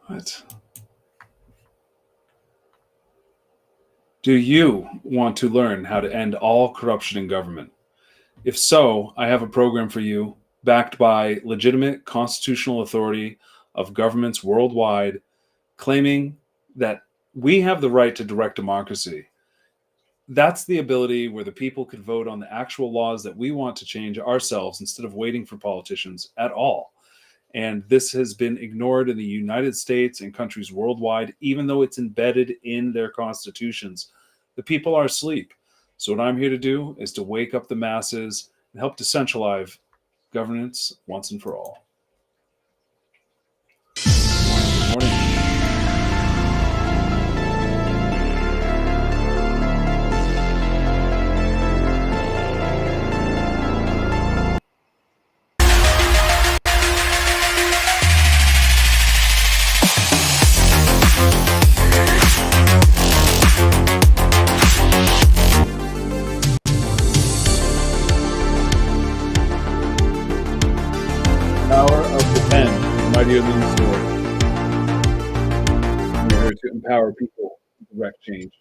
What? Do you want to learn how to end all corruption in government? If so, I have a program for you backed by legitimate constitutional authority of governments worldwide claiming that we have the right to direct democracy. That's the ability where the people could vote on the actual laws that we want to change ourselves instead of waiting for politicians at all. And this has been ignored in the United States and countries worldwide, even though it's embedded in their constitutions. The people are asleep. So, what I'm here to do is to wake up the masses and help decentralize governance once and for all. Good morning. Power of the pen is mightier than the sword. We're here to empower people to direct change.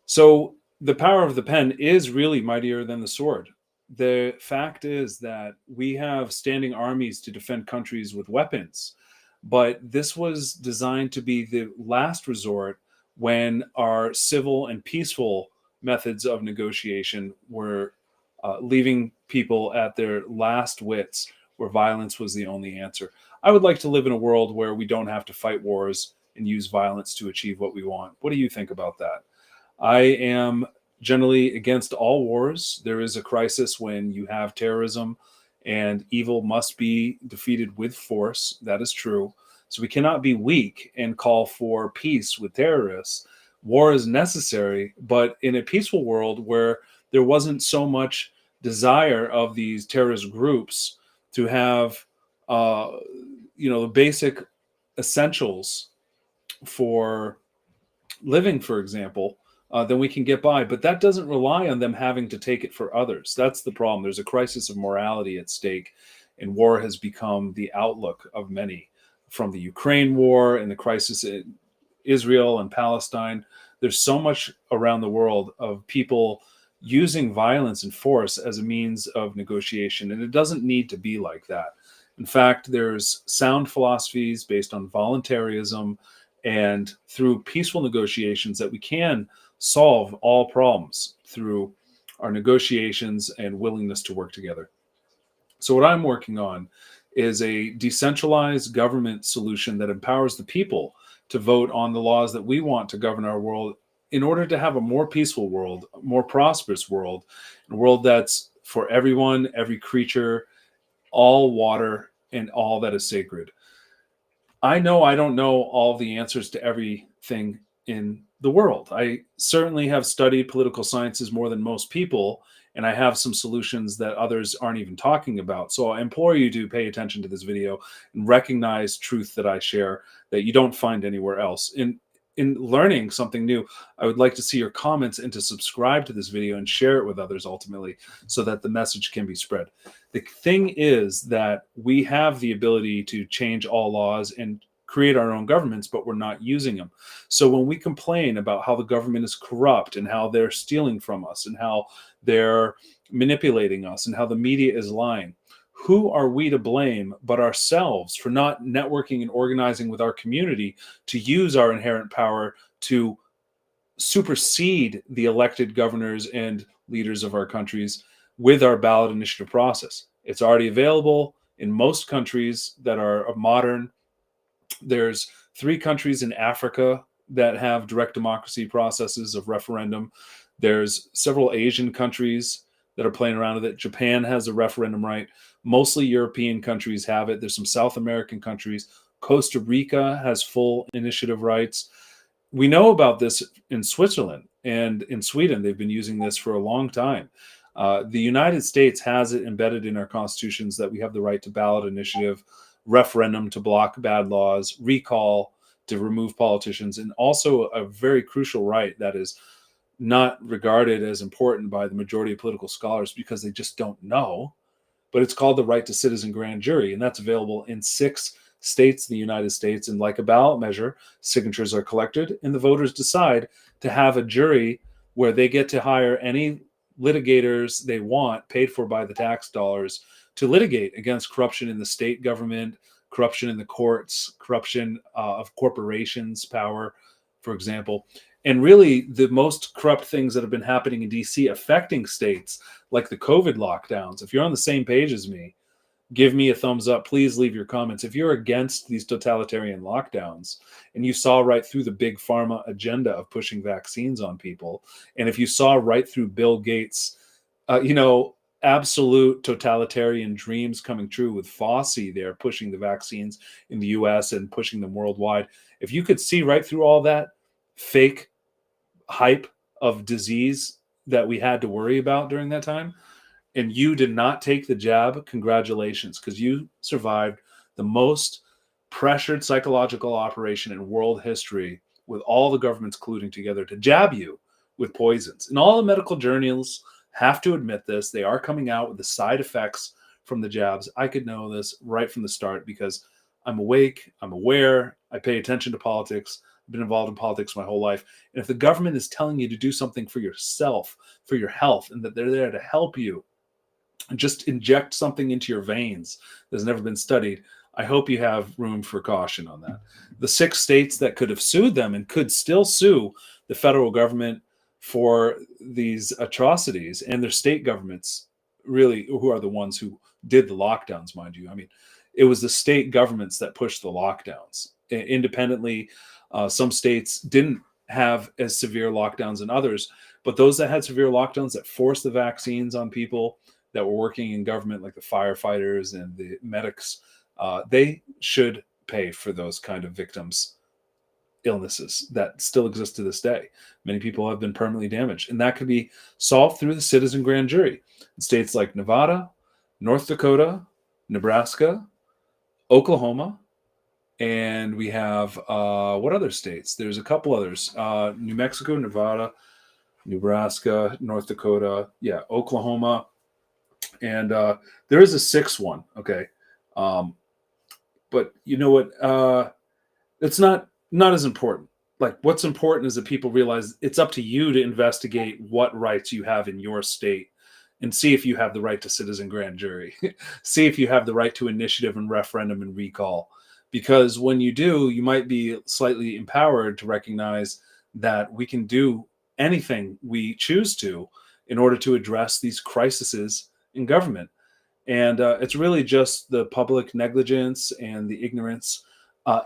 So the power of the pen is really mightier than the sword. The fact is that we have standing armies to defend countries with weapons, but this was designed to be the last resort when our civil and peaceful methods of negotiation were leaving people at their last wits, where violence was the only answer. I would like to live in a world where we don't have to fight wars and use violence to achieve what we want. What do you think about that? I am generally against all wars. There is a crisis when you have terrorism, and evil must be defeated with force. That is true. So we cannot be weak and call for peace with terrorists. War is necessary, but in a peaceful world where there wasn't so much desire of these terrorist groups to have, the basic essentials for living, for example, then we can get by. But that doesn't rely on them having to take it for others. That's the problem. There's a crisis of morality at stake, and war has become the outlook of many. From the Ukraine war and the crisis in Israel and Palestine, there's so much around the world of people using violence and force as a means of negotiation, and it doesn't need to be like that. In fact, there's sound philosophies based on voluntarism and through peaceful negotiations that we can solve all problems through our negotiations and willingness to work together. So what I'm working on is a decentralized government solution that empowers the people to vote on the laws that we want to govern our world in order to have a more peaceful world, a more prosperous world, a world that's for everyone, every creature, all water, and all that is sacred. I know I don't know all the answers to everything in the world. I certainly have studied political sciences more than most people, and I have some solutions that others aren't even talking about. So I implore you to pay attention to this video and recognize truth that I share that you don't find anywhere else. In learning something new, I would like to see your comments and to subscribe to this video and share it with others ultimately so that the message can be spread. The thing is that we have the ability to change all laws and create our own governments, but we're not using them. So when we complain about how the government is corrupt and how they're stealing from us and how they're manipulating us and how the media is lying, who are we to blame but ourselves for not networking and organizing with our community to use our inherent power to supersede the elected governors and leaders of our countries with our ballot initiative process? It's already available in most countries that are modern. There's 3 countries in Africa that have direct democracy processes of referendum. There's several Asian countries that are playing around with it. Japan has a referendum right. Mostly European countries have it. There's some South American countries. Costa Rica has full initiative rights. We know about this in Switzerland and in Sweden. They've been using this for a long time. The United States has it embedded in our constitutions that we have the right to ballot initiative, referendum to block bad laws, recall to remove politicians, and also a very crucial right that is not regarded as important by the majority of political scholars because they just don't know. But it's called the right to citizen grand jury, and that's available in 6 states in the United States. And like a ballot measure, signatures are collected and the voters decide to have a jury where they get to hire any litigators they want, paid for by the tax dollars, to litigate against corruption in the state government, corruption in the courts, corruption of corporations' power, for example. And really, the most corrupt things that have been happening in DC affecting states, like the COVID lockdowns. If you're on the same page as me, give me a thumbs up. Please leave your comments. If you're against these totalitarian lockdowns and you saw right through the big pharma agenda of pushing vaccines on people, and if you saw right through Bill Gates, absolute totalitarian dreams coming true with Fauci there pushing the vaccines in the US and pushing them worldwide, if you could see right through all that fake hype of disease that we had to worry about during that time, and you did not take the jab, congratulations, because you survived the most pressured psychological operation in world history, with all the governments colluding together to jab you with poisons. And all the medical journals have to admit this. They are coming out with the side effects from the jabs. I could know this right from the start because I'm awake, I'm aware, I pay attention to politics. I've been involved in politics my whole life. And if the government is telling you to do something for yourself, for your health, and that they're there to help you, and just inject something into your veins that's never been studied, I hope you have room for caution on that. The 6 states that could have sued them and could still sue the federal government for these atrocities, and their state governments, really, who are the ones who did the lockdowns, mind you. I mean, it was the state governments that pushed the lockdowns. Independently, some states didn't have as severe lockdowns as others, but those that had severe lockdowns that forced the vaccines on people that were working in government, like the firefighters and the medics, they should pay for those kind of victims' illnesses that still exist to this day. Many people have been permanently damaged, and that could be solved through the citizen grand jury in states like Nevada, North Dakota, Nebraska, Oklahoma, and we have what other states? There's a couple others: New Mexico, Nevada, Nebraska, North Dakota, Oklahoma, and there is a 6th one. Okay, but you know what? It's not as important. Like, what's important is that people realize it's up to you to investigate what rights you have in your state and see if you have the right to citizen grand jury. See if you have the right to initiative and referendum and recall. Because when you do, you might be slightly empowered to recognize that we can do anything we choose to in order to address these crises in government. And it's really just the public negligence and the ignorance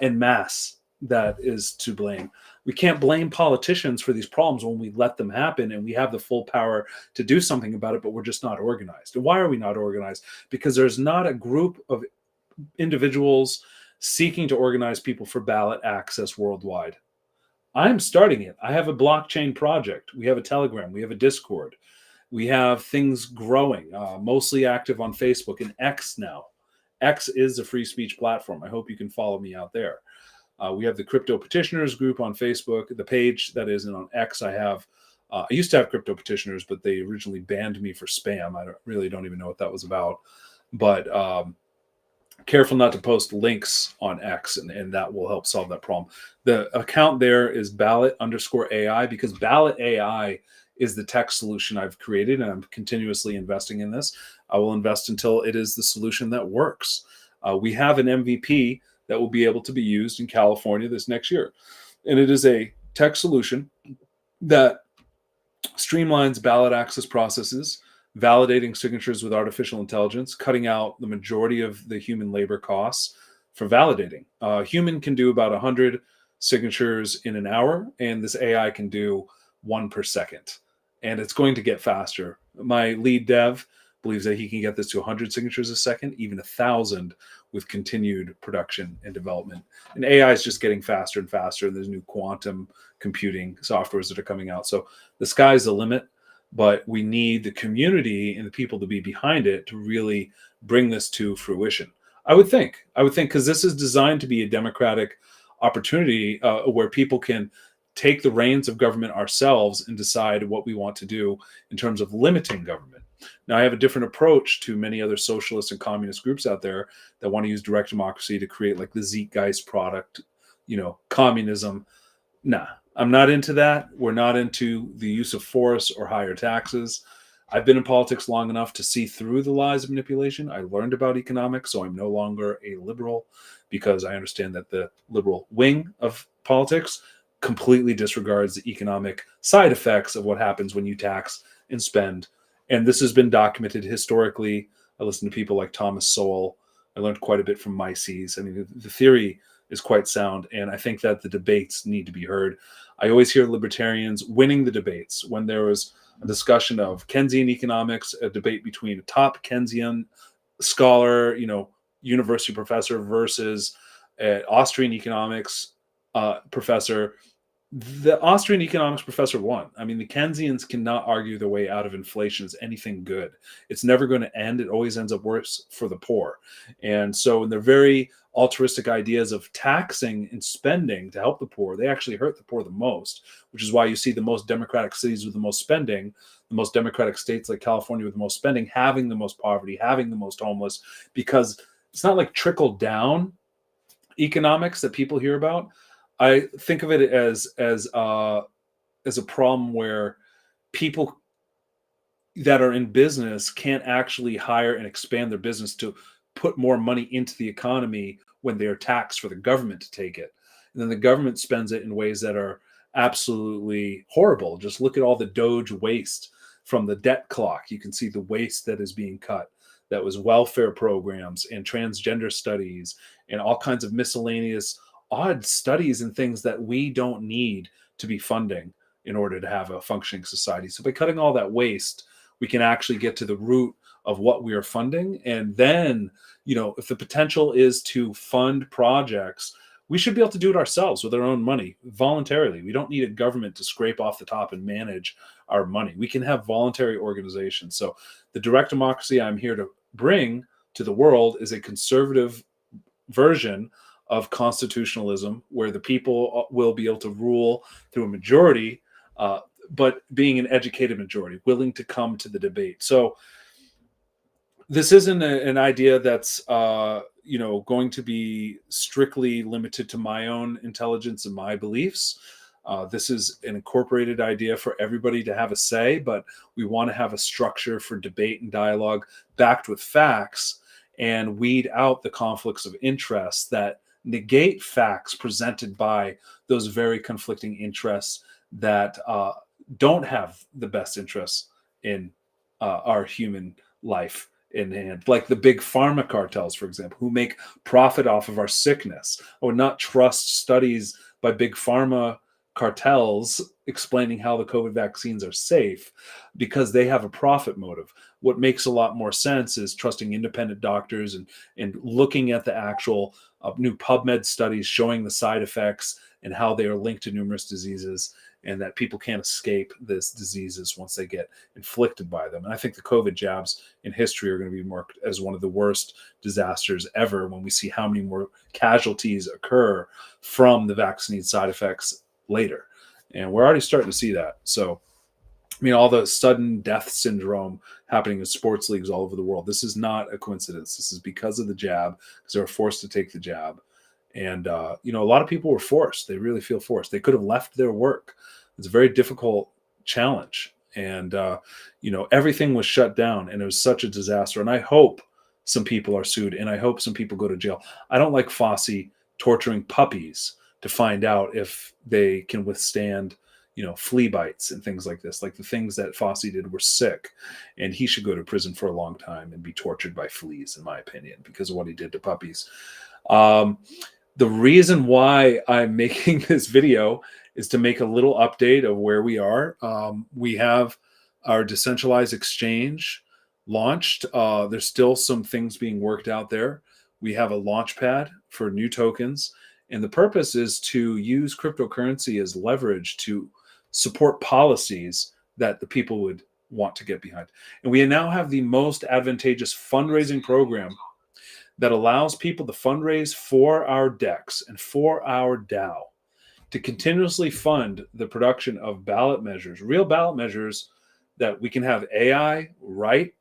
en masse that is to blame. We can't blame politicians for these problems when we let them happen and we have the full power to do something about it, but we're just not organized. And why are we not organized? Because there's not a group of individuals seeking to organize people for ballot access worldwide. I'm starting it. I have a blockchain project. We have a Telegram. We have a Discord. We have things growing, mostly active on Facebook and X now. X is a free speech platform. I hope you can follow me out there. We have the Crypto Petitioners group on Facebook, the page that is, and on X I have, I used to have Crypto Petitioners, but they originally banned me for spam. I don't even know what that was about. But careful not to post links on X, and that will help solve that problem. The account there is ballot_AI, because BallotAI is the tech solution I've created, and I'm continuously investing in this. I will invest until it is the solution that works. We have an MVP that will be able to be used in California this next year. And it is a tech solution that streamlines ballot access processes, validating signatures with artificial intelligence, cutting out the majority of the human labor costs for validating. A human can do about 100 signatures in an hour, and this AI can do 1 per second. And it's going to get faster. My lead dev believes that he can get this to 100 signatures a second, even 1,000 with continued production and development. And AI is just getting faster and faster, and there's new quantum computing softwares that are coming out. So the sky's the limit, but we need the community and the people to be behind it to really bring this to fruition. I would think, because this is designed to be a democratic opportunity where people can take the reins of government ourselves and decide what we want to do in terms of limiting government. Now, I have a different approach to many other socialist and communist groups out there that want to use direct democracy to create like the Zeitgeist product, communism. Nah, I'm not into that. We're not into the use of force or higher taxes. I've been in politics long enough to see through the lies of manipulation. I learned about economics, so I'm no longer a liberal because I understand that the liberal wing of politics completely disregards the economic side effects of what happens when you tax and spend. And this has been documented historically. I listen to people like Thomas Sowell. I learned quite a bit from Mises. I mean, the theory is quite sound, and I think that the debates need to be heard. I always hear libertarians winning the debates when there was a discussion of Keynesian economics, a debate between a top Keynesian scholar, university professor versus an Austrian economics professor. The Austrian economics professor won. I mean, the Keynesians cannot argue their way out of inflation as anything good. It's never going to end. It always ends up worse for the poor. And so in their very altruistic ideas of taxing and spending to help the poor, they actually hurt the poor the most, which is why you see the most democratic cities with the most spending, the most democratic states like California with the most spending, having the most poverty, having the most homeless, because it's not like trickle down economics that people hear about. I think of it as a problem where people that are in business can't actually hire and expand their business to put more money into the economy when they are taxed for the government to take it. And then the government spends it in ways that are absolutely horrible. Just look at all the Doge waste from the debt clock. You can see the waste that is being cut. That was welfare programs and transgender studies and all kinds of miscellaneous odd studies and things that we don't need to be funding in order to have a functioning society. So by cutting all that waste, we can actually get to the root of what we are funding. And then, if the potential is to fund projects, we should be able to do it ourselves with our own money voluntarily. We don't need a government to scrape off the top and manage our money. We can have voluntary organizations. So the direct democracy I'm here to bring to the world is a conservative version of constitutionalism, where the people will be able to rule through a majority, but being an educated majority, willing to come to the debate. So this isn't an idea that's going to be strictly limited to my own intelligence and my beliefs. This is an incorporated idea for everybody to have a say, but we want to have a structure for debate and dialogue backed with facts and weed out the conflicts of interest that negate facts presented by those very conflicting interests that don't have the best interests in our human life in hand, like the big pharma cartels, for example, who make profit off of our sickness. I would not trust studies by big pharma cartels explaining how the COVID vaccines are safe because they have a profit motive. What makes a lot more sense is trusting independent doctors and looking at the actual new PubMed studies showing the side effects and how they are linked to numerous diseases, and that people can't escape these diseases once they get inflicted by them. And I think the COVID jabs in history are going to be marked as one of the worst disasters ever when we see how many more casualties occur from the vaccine side effects later. And we're already starting to see that. So, I mean, all the sudden death syndrome happening in sports leagues all over the world, this is not a coincidence. This is because of the jab, because they were forced to take the jab. And, a lot of people were forced. They really feel forced. They could have left their work. It's a very difficult challenge. And, everything was shut down, and it was such a disaster. And I hope some people are sued, and I hope some people go to jail. I don't like Fossey torturing puppies to find out if they can withstand, flea bites and things like this. Like the things that Fossey did were sick, and he should go to prison for a long time and be tortured by fleas, in my opinion, because of what he did to puppies. The reason why I'm making this video is to make a little update of where we are. We have our decentralized exchange launched. There's still some things being worked out there. We have a launch pad for new tokens. And the purpose is to use cryptocurrency as leverage to support policies that the people would want to get behind. And we now have the most advantageous fundraising program that allows people to fundraise for our DEX and for our DAO to continuously fund the production of ballot measures, real ballot measures that we can have AI write,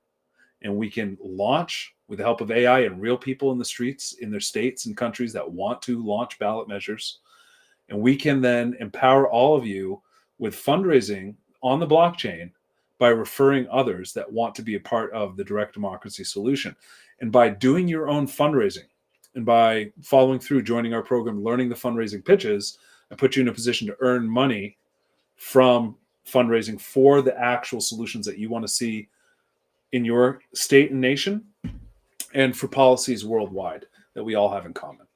and we can launch with the help of AI and real people in the streets in their states and countries that want to launch ballot measures. And we can then empower all of you with fundraising on the blockchain by referring others that want to be a part of the direct democracy solution. And by doing your own fundraising and by following through, joining our program, learning the fundraising pitches, I put you in a position to earn money from fundraising for the actual solutions that you want to see in your state and nation, and for policies worldwide that we all have in common.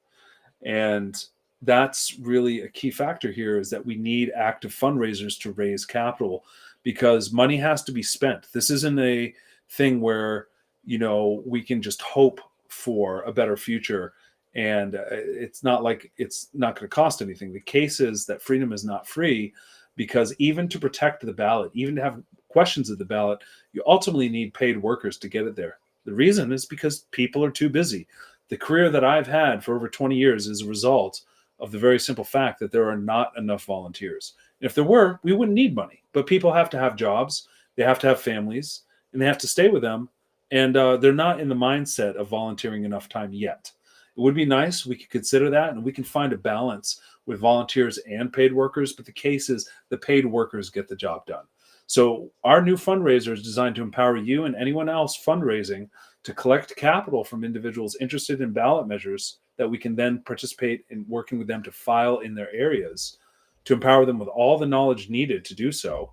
And that's really a key factor here, is that we need active fundraisers to raise capital, because money has to be spent. This isn't a thing where, we can just hope for a better future. And it's not like it's not going to cost anything. The case is that freedom is not free, because even to protect the ballot, even to have questions of the ballot, you ultimately need paid workers to get it there. The reason is because people are too busy. The career that I've had for over 20 years is a result of the very simple fact that there are not enough volunteers. And if there were, we wouldn't need money. But people have to have jobs, they have to have families, and they have to stay with them. And they're not in the mindset of volunteering enough time yet. It would be nice. We could consider that, and we can find a balance with volunteers and paid workers. But the case is the paid workers get the job done. So our new fundraiser is designed to empower you and anyone else fundraising to collect capital from individuals interested in ballot measures that we can then participate in working with them to file in their areas, to empower them with all the knowledge needed to do so.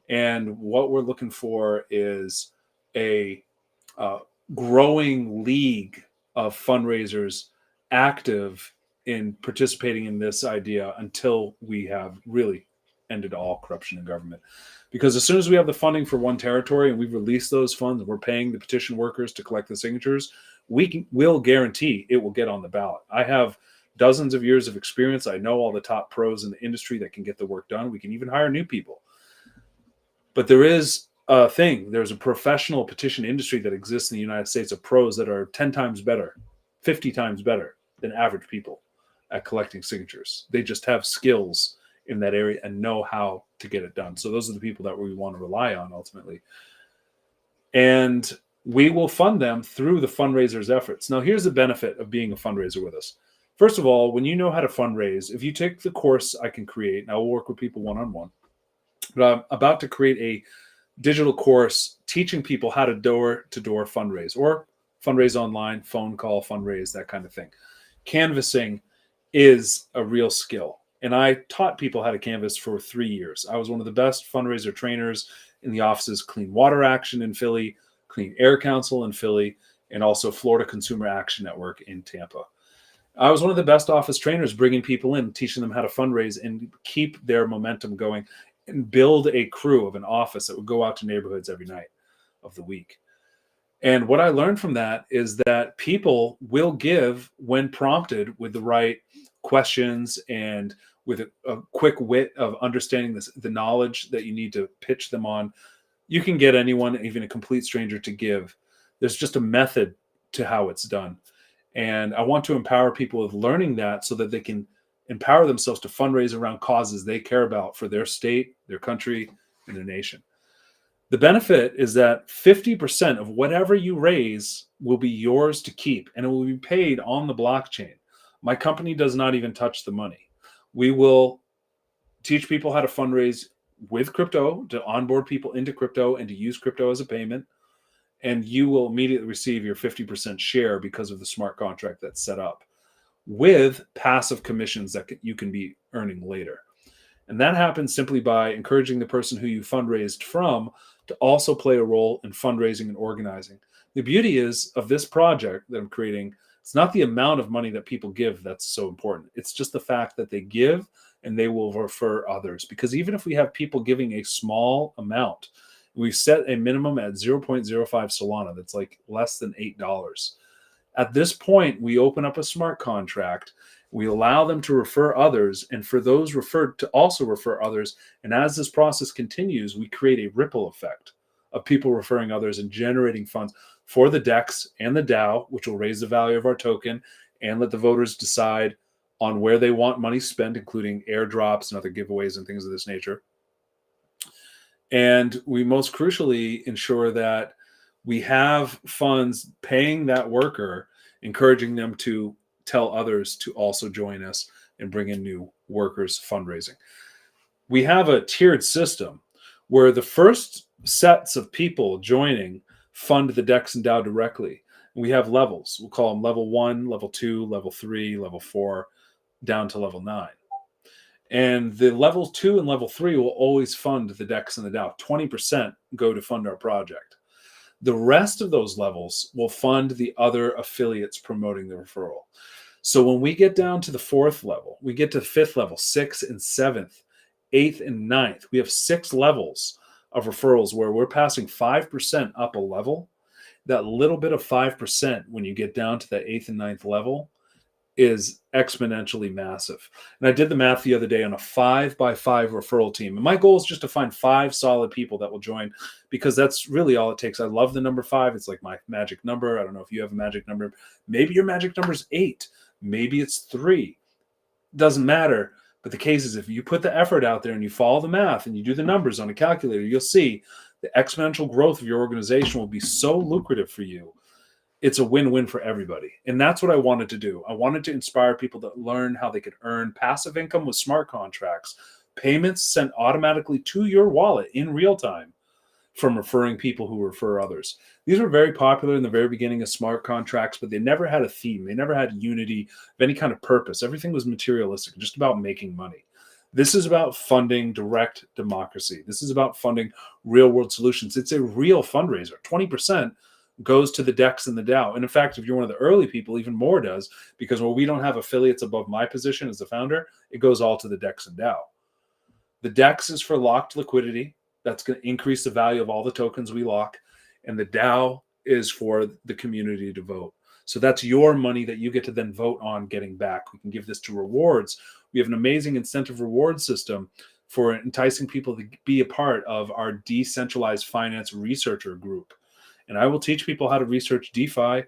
And what we're looking for is a growing league of fundraisers active in participating in this idea until we have really ended all corruption in government. Because as soon as we have the funding for one territory and we've released those funds and we're paying the petition workers to collect the signatures, we'll guarantee it will get on the ballot. I have dozens of years of experience. I know all the top pros in the industry that can get the work done. We can even hire new people. But there is a thing. There's a professional petition industry that exists in the United States of pros that are 10 times better, 50 times better than average people at collecting signatures. They just have skills in that area and know how to get it done. So those are the people that we want to rely on ultimately. And we will fund them through the fundraisers' efforts. Now, here's the benefit of being a fundraiser with us. First of all, when you know how to fundraise, if you take the course I can create, and I will work with people one-on-one, but I'm about to create a digital course teaching people how to door-to-door fundraise, or fundraise online, phone call, fundraise, that kind of thing. Canvassing is a real skill. And I taught people how to canvass for 3 years. I was one of the best fundraiser trainers in the offices Clean Water Action in Philly, Clean Air Council in Philly, and also Florida Consumer Action Network in Tampa. I was one of the best office trainers bringing people in, teaching them how to fundraise and keep their momentum going and build a crew of an office that would go out to neighborhoods every night of the week. And what I learned from that is that people will give when prompted with the right questions and with a quick wit of understanding the knowledge that you need to pitch them on. You can get anyone, even a complete stranger, to give. There's just a method to how it's done. And I want to empower people with learning that so that they can empower themselves to fundraise around causes they care about for their state, their country, and their nation. The benefit is that 50% of whatever you raise will be yours to keep, and it will be paid on the blockchain. My company does not even touch the money. We will teach people how to fundraise with crypto, to onboard people into crypto and to use crypto as a payment. And you will immediately receive your 50% share because of the smart contract that's set up, with passive commissions that you can be earning later. And that happens simply by encouraging the person who you fundraised from to also play a role in fundraising and organizing. The beauty is of this project that I'm creating, it's not the amount of money that people give that's so important. It's just the fact that they give and they will refer others. Because even if we have people giving a small amount, we've set a minimum at 0.05 Solana. That's like less than $8. At this point, we open up a smart contract. We allow them to refer others, and for those referred to also refer others. And as this process continues, we create a ripple effect of people referring others and generating funds for the DEX and the DAO, which will raise the value of our token and let the voters decide on where they want money spent, including airdrops and other giveaways and things of this nature. And we most crucially ensure that we have funds paying that worker, encouraging them to tell others to also join us and bring in new workers fundraising. We have a tiered system where the first sets of people joining fund the Dex and Dow directly. We have levels. We'll call them level 1, level 2, level 3, level 4, down to level 9. And the level 2 and level 3 will always fund the Dex and the Dow. 20% go to fund our project. The rest of those levels will fund the other affiliates promoting the referral. So when we get down to the 4th level, we get to the 5th level, 6th and 7th, 8th and 9th. We have 6 levels of referrals where we're passing 5% up a level. That little bit of 5% when you get down to the 8th and 9th level is exponentially massive. And I did the math the other day on a 5x5 referral team. And my goal is just to find 5 solid people that will join, because that's really all it takes. I love the number 5. It's like my magic number. I don't know if you have a magic number. Maybe your magic number is 8. Maybe it's 3. Doesn't matter. But the case is, if you put the effort out there and you follow the math and you do the numbers on a calculator, you'll see the exponential growth of your organization will be so lucrative for you. It's a win-win for everybody. And that's what I wanted to do. I wanted to inspire people to learn how they could earn passive income with smart contracts, payments sent automatically to your wallet in real time from referring people who refer others. These were very popular in the very beginning of smart contracts, but they never had a theme. They never had unity of any kind of purpose. Everything was materialistic, just about making money. This is about funding direct democracy. This is about funding real-world solutions. It's a real fundraiser. 20% goes to the Dex and the Dow. And in fact, if you're one of the early people, even more does, because when we don't have affiliates above my position as the founder, it goes all to the Dex and Dow. The Dex is for locked liquidity. That's going to increase the value of all the tokens we lock. And the Dow is for the community to vote. So that's your money that you get to then vote on getting back. We can give this to rewards. We have an amazing incentive reward system for enticing people to be a part of our decentralized finance researcher group. And I will teach people how to research DeFi,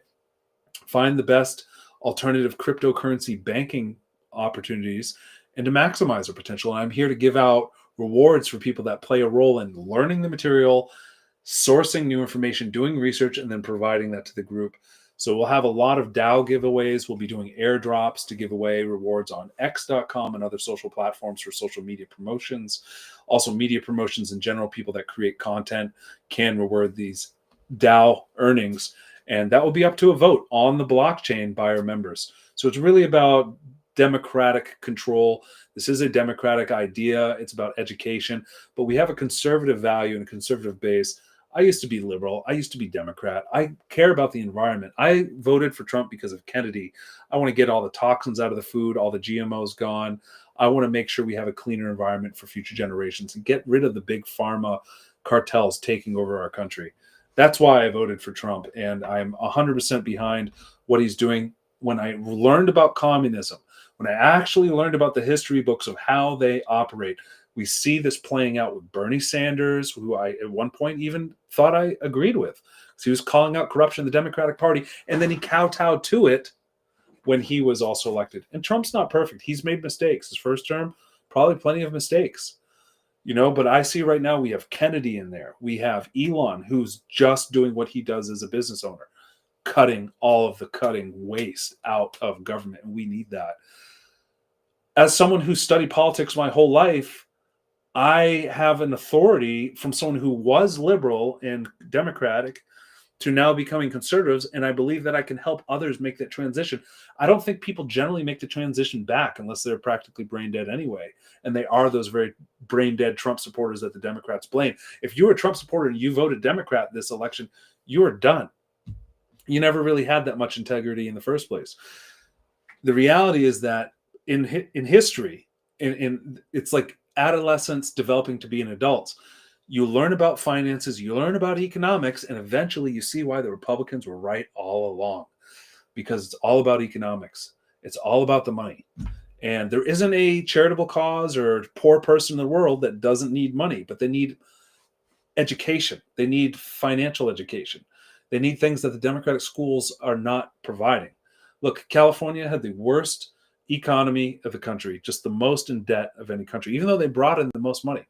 find the best alternative cryptocurrency banking opportunities, and to maximize their potential. And I'm here to give out rewards for people that play a role in learning the material, sourcing new information, doing research, and then providing that to the group. So we'll have a lot of DAO giveaways. We'll be doing airdrops to give away rewards on x.com and other social platforms for social media promotions. Also, media promotions in general, people that create content can reward these DAO earnings. And that will be up to a vote on the blockchain by our members. So it's really about democratic control. This is a democratic idea. It's about education, but we have a conservative value and a conservative base. I used to be liberal. I used to be Democrat. I care about the environment. I voted for Trump because of Kennedy. I want to get all the toxins out of the food, all the GMOs gone. I want to make sure we have a cleaner environment for future generations and get rid of the big pharma cartels taking over our country. That's why I voted for Trump, and I'm 100% behind what he's doing. When I learned about communism, when I actually learned about the history books of how they operate, we see this playing out with Bernie Sanders, who I at one point even thought I agreed with. So he was calling out corruption in the Democratic Party, and then he kowtowed to it when he was also elected. And Trump's not perfect. He's made mistakes. His first term, probably plenty of mistakes. But I see right now we have Kennedy in there. We have Elon, who's just doing what he does as a business owner, cutting all of the cutting waste out of government. And we need that. As someone who studied politics my whole life, I have an authority from someone who was liberal and democratic to now becoming conservatives, and I believe that I can help others make that transition. I don't think people generally make the transition back unless they're practically brain dead anyway, and they are those very brain dead Trump supporters that the Democrats blame. If you were a Trump supporter and you voted Democrat this election, you are done. You never really had that much integrity in the first place. The reality is that in history, it's like adolescents developing to be an adult. You learn about finances, you learn about economics, and eventually you see why the Republicans were right all along, because it's all about economics. It's all about the money. And there isn't a charitable cause or poor person in the world that doesn't need money, but they need education. They need financial education. They need things that the Democratic schools are not providing. Look, California had the worst economy of the country, just the most in debt of any country, even though they brought in the most money.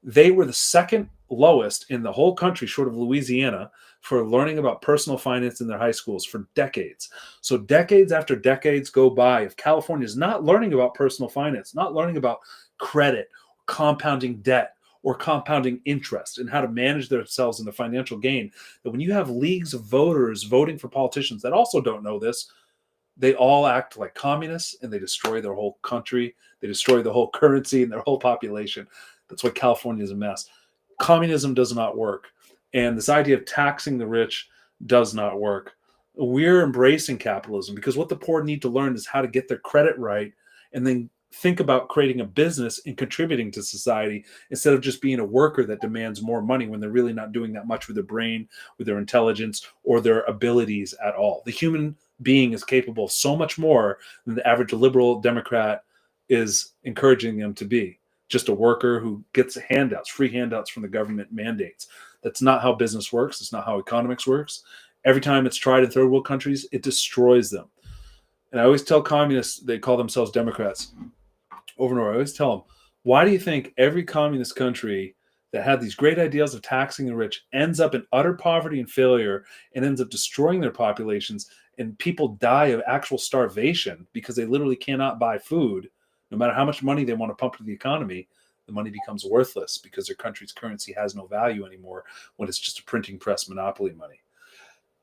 They were the second lowest in the whole country, short of Louisiana, for learning about personal finance in their high schools for decades. So decades after decades go by, if California is not learning about personal finance, not learning about credit, compounding debt, or compounding interest, and how to manage themselves in the financial gain, that when you have leagues of voters voting for politicians that also don't know this, they all act like communists and they destroy their whole country. They destroy the whole currency and their whole population. That's why California is a mess. Communism does not work. And this idea of taxing the rich does not work. We're embracing capitalism because what the poor need to learn is how to get their credit right and then think about creating a business and contributing to society instead of just being a worker that demands more money when they're really not doing that much with their brain, with their intelligence, or their abilities at all. The human being is capable of so much more than the average liberal Democrat is encouraging them to be. Just a worker who gets handouts, free handouts from the government mandates. That's not how business works. It's not how economics works. Every time it's tried in third world countries, it destroys them. And I always tell communists, they call themselves Democrats, over and over, I always tell them, why do you think every communist country that had these great ideals of taxing the rich ends up in utter poverty and failure and ends up destroying their populations, and people die of actual starvation because they literally cannot buy food? No matter how much money they want to pump into the economy, the money becomes worthless because their country's currency has no value anymore when it's just a printing press monopoly money.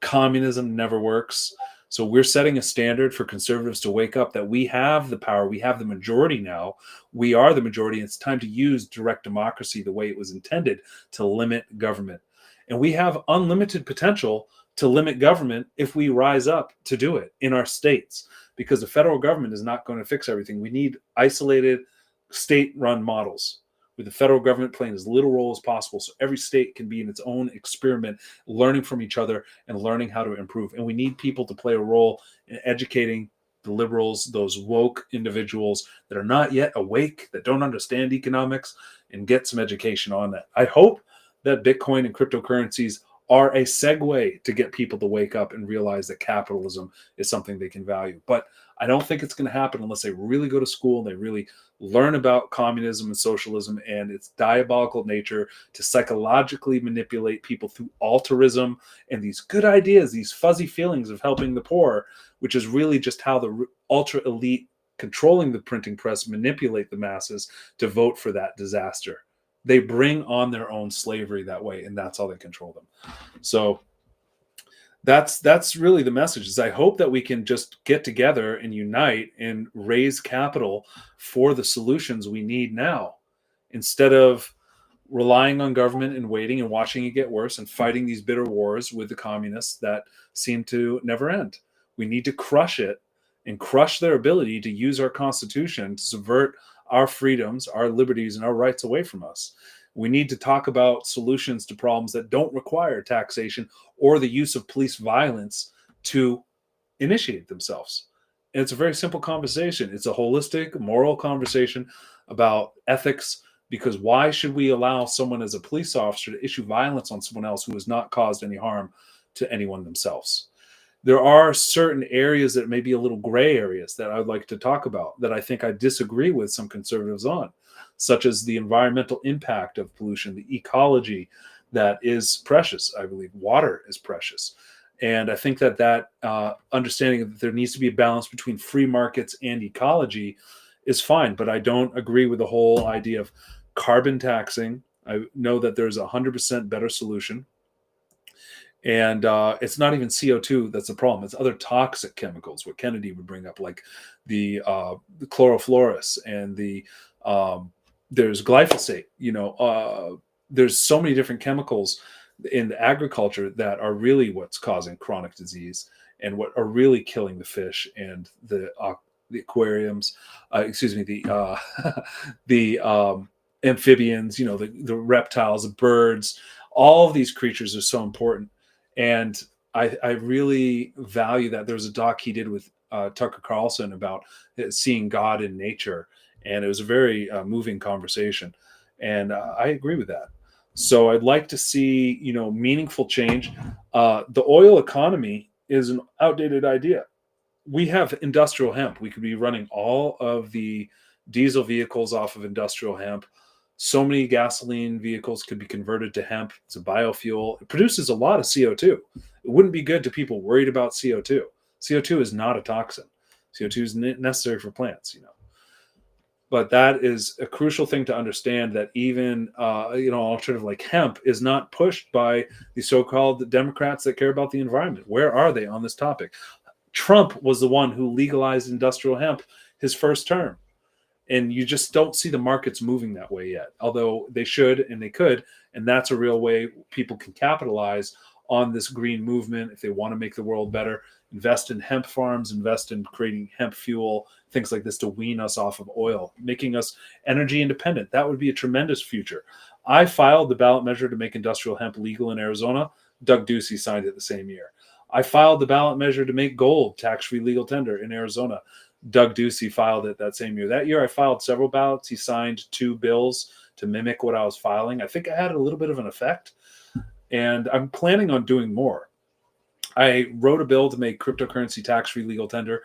Communism never works. So we're setting a standard for conservatives to wake up that we have the power. We have the majority now. We are the majority. It's time to use direct democracy the way it was intended, to limit government. And we have unlimited potential to limit government if we rise up to do it in our states, because the federal government is not going to fix everything. We need isolated state-run models with the federal government playing as little role as possible so every state can be in its own experiment, learning from each other and learning how to improve. And we need people to play a role in educating the liberals, those woke individuals that are not yet awake, that don't understand economics, and get some education on that. I hope that Bitcoin and cryptocurrencies are a segue to get people to wake up and realize that capitalism is something they can value. But I don't think it's going to happen unless they really go to school and they really learn about communism and socialism and its diabolical nature to psychologically manipulate people through altruism and these good ideas, these fuzzy feelings of helping the poor, which is really just how the ultra elite controlling the printing press manipulate the masses to vote for that disaster. They bring on their own slavery that way, and that's how they control them. So that's really the message. Is I hope that we can just get together and unite and raise capital for the solutions we need now, instead of relying on government and waiting and watching it get worse and fighting these bitter wars with the communists that seem to never end. We need to crush it and crush their ability to use our Constitution to subvert our freedoms, our liberties, and our rights away from us. We need to talk about solutions to problems that don't require taxation or the use of police violence to initiate themselves. And it's a very simple conversation. It's a holistic, moral conversation about ethics, because why should we allow someone as a police officer to issue violence on someone else who has not caused any harm to anyone themselves? There are certain areas that may be a little gray areas that I'd like to talk about that I think I disagree with some conservatives on, such as the environmental impact of pollution, the ecology that is precious. I believe water is precious. And I think that understanding that there needs to be a balance between free markets and ecology is fine, but I don't agree with the whole idea of carbon taxing. I know that there's a 100% better solution. And it's not even CO2 that's the problem. It's other toxic chemicals, what Kennedy would bring up, like the chlorofluorus and there's glyphosate. There's so many different chemicals in agriculture that are really what's causing chronic disease and what are really killing the fish and the aquariums. The amphibians. The reptiles, the birds. All of these creatures are so important. And I really value that. There was a doc he did with Tucker Carlson about seeing God in nature. And it was a very moving conversation. And I agree with that. So I'd like to see, meaningful change. The oil economy is an outdated idea. We have industrial hemp. We could be running all of the diesel vehicles off of industrial hemp. So many gasoline vehicles could be converted to hemp. It's a biofuel. It produces a lot of CO2. It wouldn't be good to people worried about CO2. CO2 is not a toxin. CO2 is necessary for plants, But that is a crucial thing to understand, that even alternative like hemp is not pushed by the so-called Democrats that care about the environment. Where are they on this topic? Trump was the one who legalized industrial hemp his first term. And you just don't see the markets moving that way yet, although they should and they could. And that's a real way people can capitalize on this green movement if they want to make the world better. Invest in hemp farms, invest in creating hemp fuel, things like this to wean us off of oil, making us energy independent. That would be a tremendous future. I filed the ballot measure to make industrial hemp legal in Arizona. Doug Ducey signed it the same year. I filed the ballot measure to make gold tax-free legal tender in Arizona. Doug Ducey filed it that same year. That year, I filed several ballots. He signed 2 bills to mimic what I was filing. I think I had a little bit of an effect, and I'm planning on doing more. I wrote a bill to make cryptocurrency tax-free legal tender,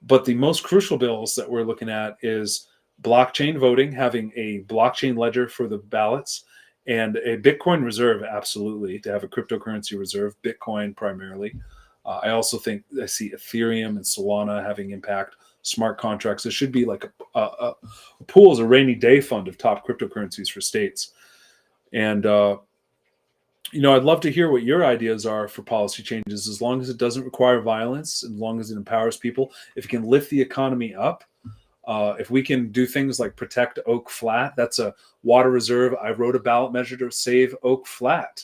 but the most crucial bills that we're looking at is blockchain voting, having a blockchain ledger for the ballots, and a Bitcoin reserve, absolutely, to have a cryptocurrency reserve, Bitcoin primarily. I also think I see Ethereum and Solana having impact, smart contracts. There should be like a pool as a rainy day fund of top cryptocurrencies for states. And, I'd love to hear what your ideas are for policy changes, as long as it doesn't require violence, as long as it empowers people. If it can lift the economy up, if we can do things like protect Oak Flat, that's a water reserve. I wrote a ballot measure to save Oak Flat.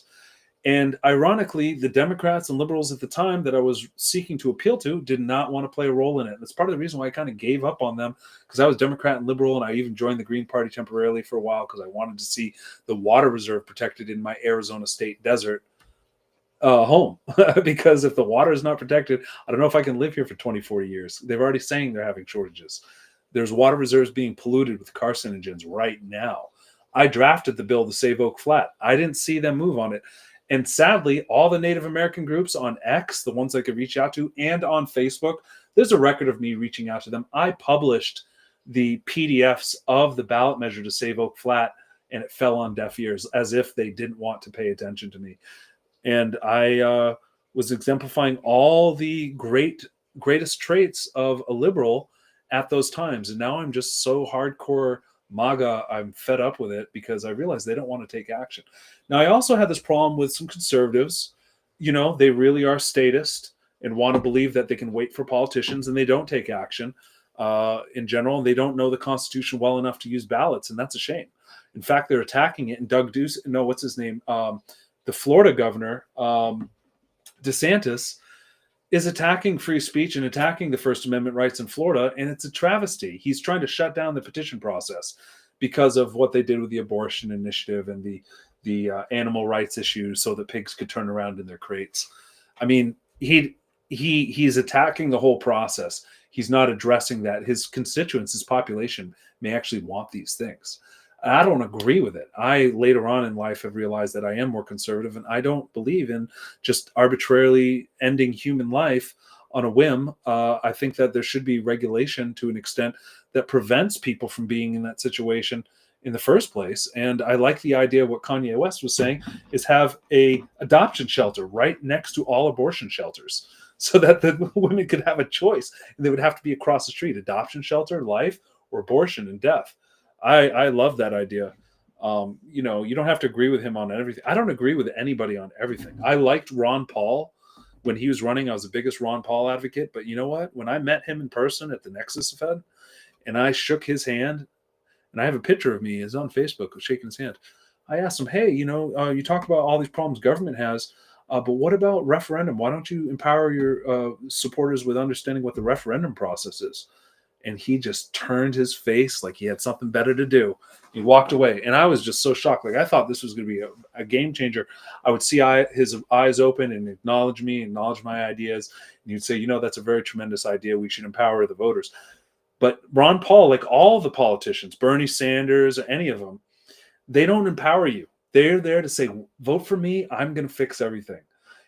And ironically, the Democrats and liberals at the time that I was seeking to appeal to did not want to play a role in it. That's part of the reason why I kind of gave up on them, because I was Democrat and liberal, and I even joined the Green Party temporarily for a while because I wanted to see the water reserve protected in my Arizona state desert home. Because if the water is not protected, I don't know if I can live here for 20, 40 years. They're already saying they're having shortages. There's water reserves being polluted with carcinogens right now. I drafted the bill to save Oak Flat. I didn't see them move on it. And sadly, all the Native American groups on X, the ones I could reach out to, and on Facebook, there's a record of me reaching out to them. I published the PDFs of the ballot measure to save Oak Flat, and it fell on deaf ears, as if they didn't want to pay attention to me. And I was exemplifying all the greatest traits of a liberal at those times. And now I'm just so hardcore MAGA, I'm fed up with it, because I realize they don't want to take action. Now, I also had this problem with some conservatives. They really are statist and want to believe that they can wait for politicians, and they don't take action in general. And they don't know the Constitution well enough to use ballots, and that's a shame. In fact, they're attacking it. And Doug Ducey, no, what's his name? The Florida governor, DeSantis, is attacking free speech and attacking the First Amendment rights in Florida, and it's a travesty. He's trying to shut down the petition process because of what they did with the abortion initiative and the animal rights issues, so that pigs could turn around in their crates. I mean, he's attacking the whole process. He's not addressing that his constituents, his population, may actually want these things. I don't agree with it. I later on in life have realized that I am more conservative, and I don't believe in just arbitrarily ending human life on a whim. I think that there should be regulation to an extent that prevents people from being in that situation in the first place. And I like the idea of what Kanye West was saying, is have a adoption shelter right next to all abortion shelters, so that the women could have a choice, and they would have to be across the street: adoption shelter, life, or abortion and death. I love that idea. You don't have to agree with him on everything. I don't agree with anybody on everything. I liked Ron Paul when he was running. I was the biggest Ron Paul advocate. But you know what? When I met him in person at the Nexus Fed, and I shook his hand, and I have a picture of me, is on Facebook, of shaking his hand. I asked him, hey, you talk about all these problems government has, but what about referendum? Why don't you empower your supporters with understanding what the referendum process is? And he just turned his face like he had something better to do. He walked away. And I was just so shocked. Like, I thought this was going to be a game changer. I would see his eyes open and acknowledge me, acknowledge my ideas. And you'd say, that's a very tremendous idea. We should empower the voters. But Ron Paul, like all the politicians, Bernie Sanders, any of them, they don't empower you. They're there to say, vote for me. I'm going to fix everything.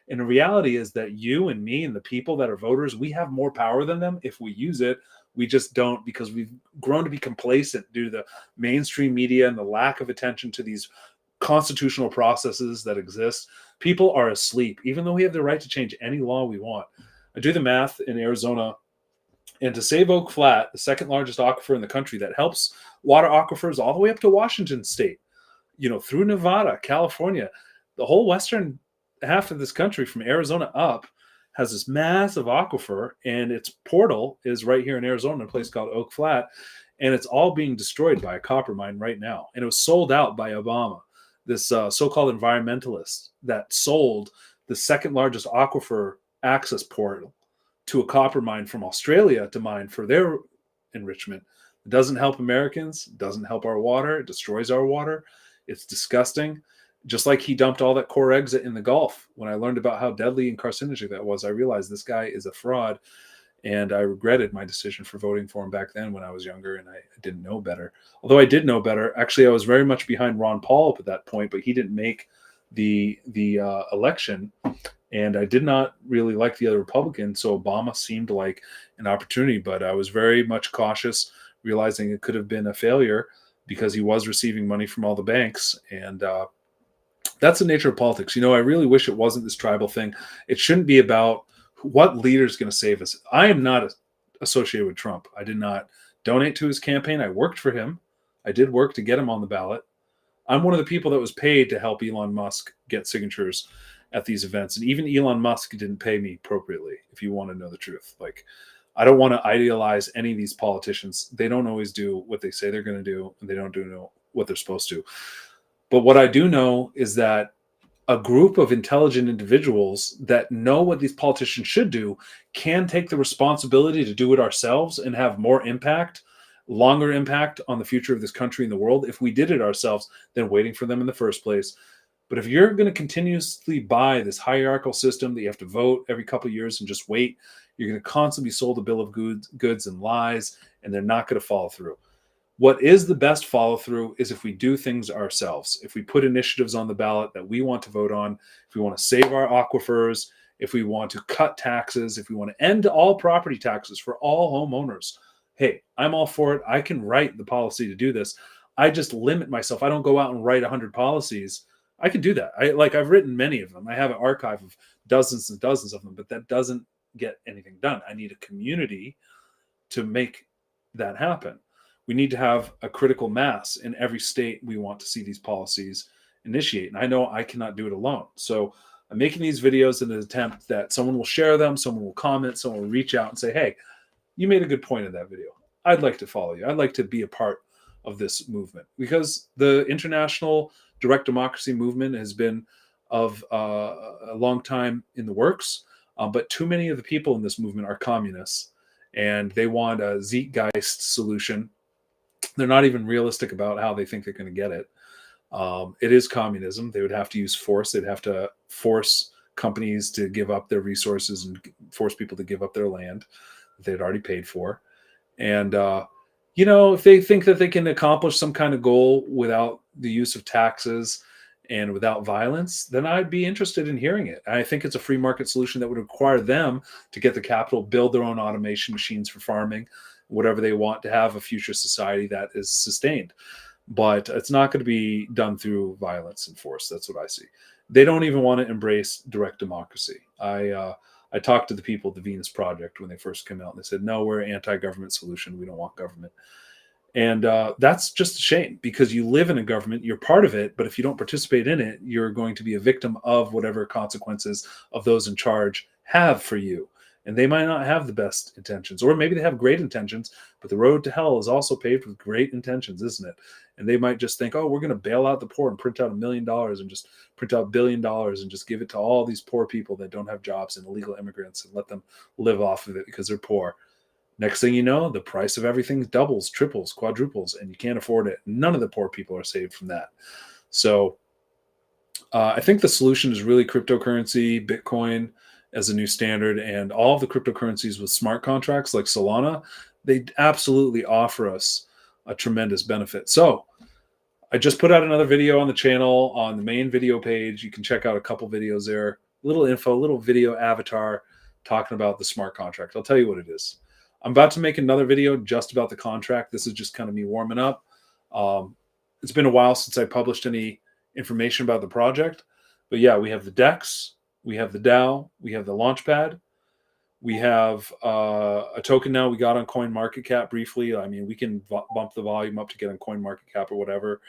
And the reality is that you and me and the people that are voters, we have more power than them if we use it. We just don't, because we've grown to be complacent due to the mainstream media and the lack of attention to these constitutional processes that exist. People are asleep, even though we have the right to change any law we want. I do the math in Arizona, and to save Oak Flat, the second largest aquifer in the country that helps water aquifers all the way up to Washington state, through Nevada, California, the whole western half of this country from Arizona up has this massive aquifer, and its portal is right here in Arizona in a place called Oak Flat, and it's all being destroyed by a copper mine right now. And it was sold out by Obama, this so-called environmentalist that sold the second largest aquifer access portal to a copper mine from Australia to mine for their enrichment. It doesn't help Americans, doesn't help our water, it destroys our water. It's disgusting. Just like he dumped all that core exit in the Gulf. When I learned about how deadly and carcinogenic that was, I realized this guy is a fraud, and I regretted my decision for voting for him back then when I was younger and I didn't know better. Although I did know better. Actually, I was very much behind Ron Paul up at that point, but he didn't make the election, and I did not really like the other Republicans, so Obama seemed like an opportunity, but I was very much cautious, realizing it could have been a failure because he was receiving money from all the banks, and that's the nature of politics. I really wish it wasn't this tribal thing. It shouldn't be about what leader is going to save us. I am not associated with Trump. I did not donate to his campaign. I worked for him. I did work to get him on the ballot. I'm one of the people that was paid to help Elon Musk get signatures at these events. And even Elon Musk didn't pay me appropriately, if you want to know the truth. I don't want to idealize any of these politicians. They don't always do what they say they're going to do, and they don't do what they're supposed to. But what I do know is that a group of intelligent individuals that know what these politicians should do can take the responsibility to do it ourselves and have more impact, longer impact on the future of this country and the world if we did it ourselves than waiting for them in the first place. But if you're going to continuously buy this hierarchical system that you have to vote every couple of years and just wait, you're going to constantly be sold a bill of goods and lies, and they're not going to follow through. What is the best follow through is if we do things ourselves. If we put initiatives on the ballot that we want to vote on, if we want to save our aquifers, if we want to cut taxes, if we want to end all property taxes for all homeowners, hey, I'm all for it. I can write the policy to do this. I just limit myself. I don't go out and write 100 policies. I can do that. I've written many of them. I have an archive of dozens and dozens of them, but that doesn't get anything done. I need a community to make that happen. We need to have a critical mass in every state we want to see these policies initiate. And I know I cannot do it alone. So I'm making these videos in an attempt that someone will share them, someone will comment, someone will reach out and say, hey, you made a good point in that video. I'd like to follow you. I'd like to be a part of this movement, because the international direct democracy movement has been of a long time in the works. But too many of the people in this movement are communists, and they want a zeitgeist solution. They're not even realistic about how they think they're going to get it. It is communism. They would have to use force. They'd have to force companies to give up their resources and force people to give up their land that they'd already paid for. And, if they think that they can accomplish some kind of goal without the use of taxes and without violence, then I'd be interested in hearing it. I think it's a free market solution that would require them to get the capital, build their own automation machines for farming, whatever they want, to have a future society that is sustained. But it's not going to be done through violence and force. That's what I see. They don't even want to embrace direct democracy. I talked to the people at the Venus Project when they first came out, and they said, no, we're an anti-government solution. We don't want government. And that's just a shame, because you live in a government, you're part of it, but if you don't participate in it, you're going to be a victim of whatever consequences of those in charge have for you. And they might not have the best intentions, or maybe they have great intentions, but the road to hell is also paved with great intentions, isn't it? And they might just think, oh, we're going to bail out the poor and print out $1 million and just print out $1 billion and just give it to all these poor people that don't have jobs and illegal immigrants and let them live off of it because they're poor. Next thing you know, the price of everything doubles, triples, quadruples, and you can't afford it. None of the poor people are saved from that. So I think the solution is really cryptocurrency, Bitcoin as a new standard, and all of the cryptocurrencies with smart contracts like Solana. They absolutely offer us a tremendous benefit. So I just put out another video on the channel on the main video page. You can check out a couple videos there, little info, little video avatar talking about the smart contract. I'll tell you what it is. I'm about to make another video just about the contract. This is just kind of me warming up. It's been a while since I published any information about the project, but yeah, we have the DEX, we have the DAO, we have the Launchpad, we have a token now we got on CoinMarketCap briefly. I mean, we can bump the volume up to get on CoinMarketCap or whatever.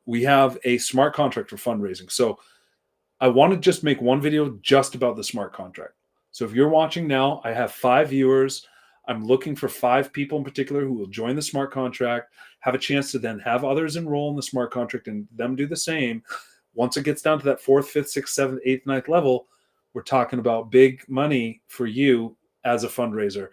We have a smart contract for fundraising. So I want to just make one video just about the smart contract. So if you're watching now, I have 5 viewers. I'm looking for 5 people in particular who will join the smart contract, have a chance to then have others enroll in the smart contract and them do the same. Once it gets down to that 4th, 5th, 6th, 7th, 8th, 9th level, we're talking about big money for you as a fundraiser.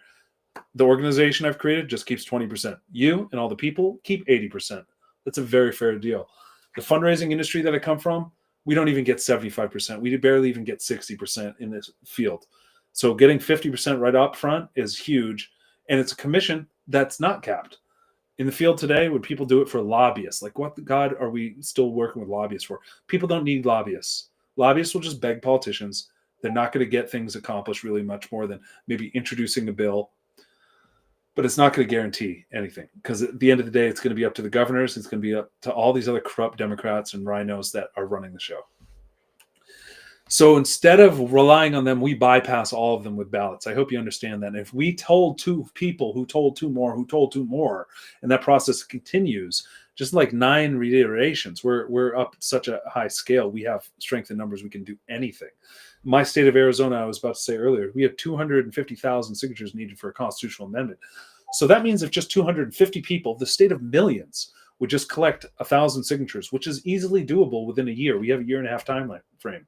The organization I've created just keeps 20%. You and all the people keep 80%. That's a very fair deal. The fundraising industry that I come from, we don't even get 75%. We barely even get 60% in this field. So getting 50% right up front is huge. And it's a commission that's not capped. In the field today, when people do it for lobbyists, like what the God are we still working with lobbyists for? People don't need lobbyists. Lobbyists will just beg politicians. They're not going to get things accomplished really much more than maybe introducing a bill. But it's not going to guarantee anything, because at the end of the day, it's going to be up to the governors. It's going to be up to all these other corrupt Democrats and rhinos that are running the show. So instead of relying on them, we bypass all of them with ballots. I hope you understand that. And if we told 2 people who told 2 more, who told 2 more, and that process continues, just like 9 reiterations, we're up such a high scale. We have strength in numbers. We can do anything. My state of Arizona, I was about to say earlier, we have 250,000 signatures needed for a constitutional amendment. So that means if just 250 people, the state of millions, would just collect 1,000 signatures, which is easily doable within a year. We have a 1.5-year time frame.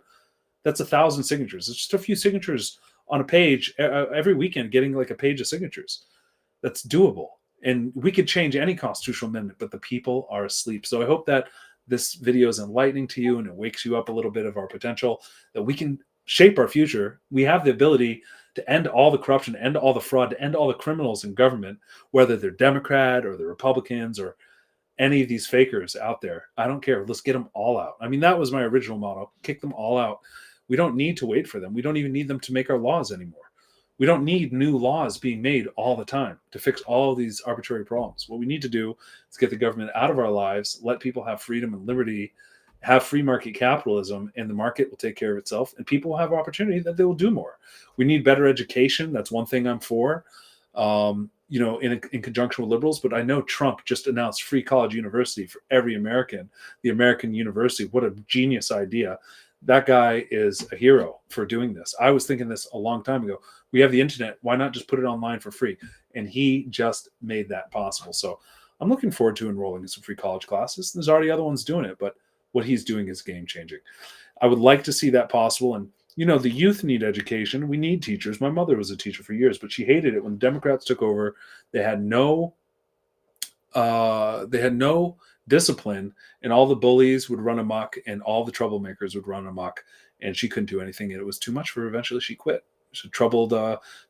That's 1,000 signatures. It's just a few signatures on a page every weekend, getting like a page of signatures. That's doable. And we could change any constitutional amendment, but the people are asleep. So I hope that this video is enlightening to you and it wakes you up a little bit of our potential, that we can shape our future. We have the ability to end all the corruption, end all the fraud, to end all the criminals in government, whether they're Democrat or the Republicans or any of these fakers out there. I don't care. Let's get them all out. I mean, that was my original motto. Kick them all out. We don't need to wait for them. We don't even need them to make our laws anymore. We don't need new laws being made all the time to fix all of these arbitrary problems. What we need to do is get the government out of our lives, let people have freedom and liberty, have free market capitalism, and the market will take care of itself, and people will have opportunity that they will do more. We need better education. That's one thing I'm for, in conjunction with liberals. But I know Trump just announced free college university for every American, the American university. What a genius idea. That guy is a hero for doing this. I was thinking this a long time ago. We have the internet. Why not just put it online for free? And he just made that possible. So I'm looking forward to enrolling in some free college classes. There's already other ones doing it, but what he's doing is game changing. I would like to see that possible. And, the youth need education. We need teachers. My mother was a teacher for years, but she hated it when the Democrats took over. They had no discipline, and all the bullies would run amok and all the troublemakers would run amok, and she couldn't do anything. And it was too much for her. Eventually she quit. She troubled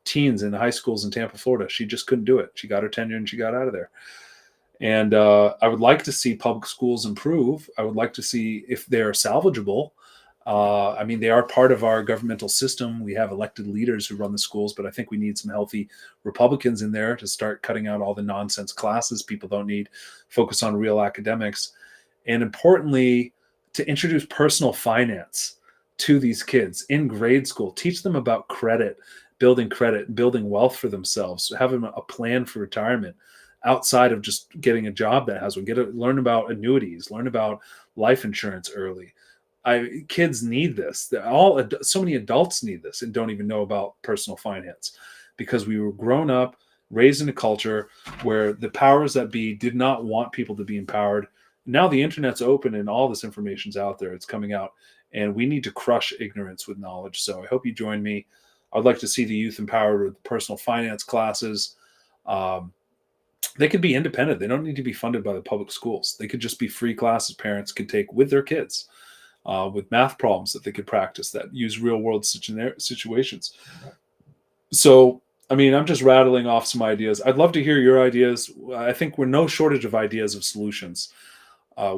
teens in high schools in Tampa, Florida. She just couldn't do it. She got her tenure and she got out of there. And I would like to see public schools improve. I would like to see if they're salvageable. They are part of our governmental system. We have elected leaders who run the schools, but I think we need some healthy Republicans in there to start cutting out all the nonsense classes people don't need, focus on real academics, and importantly, to introduce personal finance to these kids in grade school. Teach them about credit, building wealth for themselves, have them a plan for retirement outside of just getting a job that has one. Learn about annuities, learn about life insurance early. Kids need this. So many adults need this and don't even know about personal finance, because we were grown up, raised in a culture where the powers that be did not want people to be empowered. Now the internet's open and all this information's out there. It's coming out, and we need to crush ignorance with knowledge. So I hope you join me. I'd like to see the youth empowered with personal finance classes. They could be independent. They don't need to be funded by the public schools. They could just be free classes parents could take with their kids. With math problems that they could practice that use real world situations. So, I'm just rattling off some ideas. I'd love to hear your ideas. I think we're no shortage of ideas of solutions.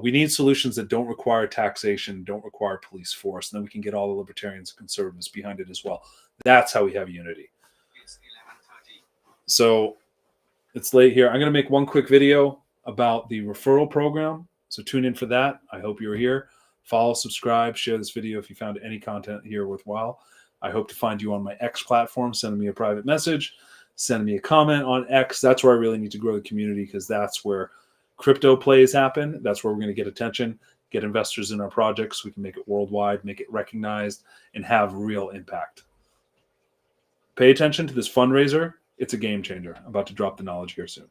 We need solutions that don't require taxation, don't require police force, and then we can get all the libertarians and conservatives behind it as well. That's how we have unity. So it's late here. I'm going to make one quick video about the referral program. So tune in for that. I hope you're here. Follow, subscribe, share this video if you found any content here worthwhile. I hope to find you on my X platform. Send me a private message. Send me a comment on X. That's where I really need to grow the community, because that's where crypto plays happen. That's where we're going to get attention, get investors in our projects so we can make it worldwide, make it recognized, and have real impact. Pay attention to this fundraiser. It's a game changer. I'm about to drop the knowledge here soon.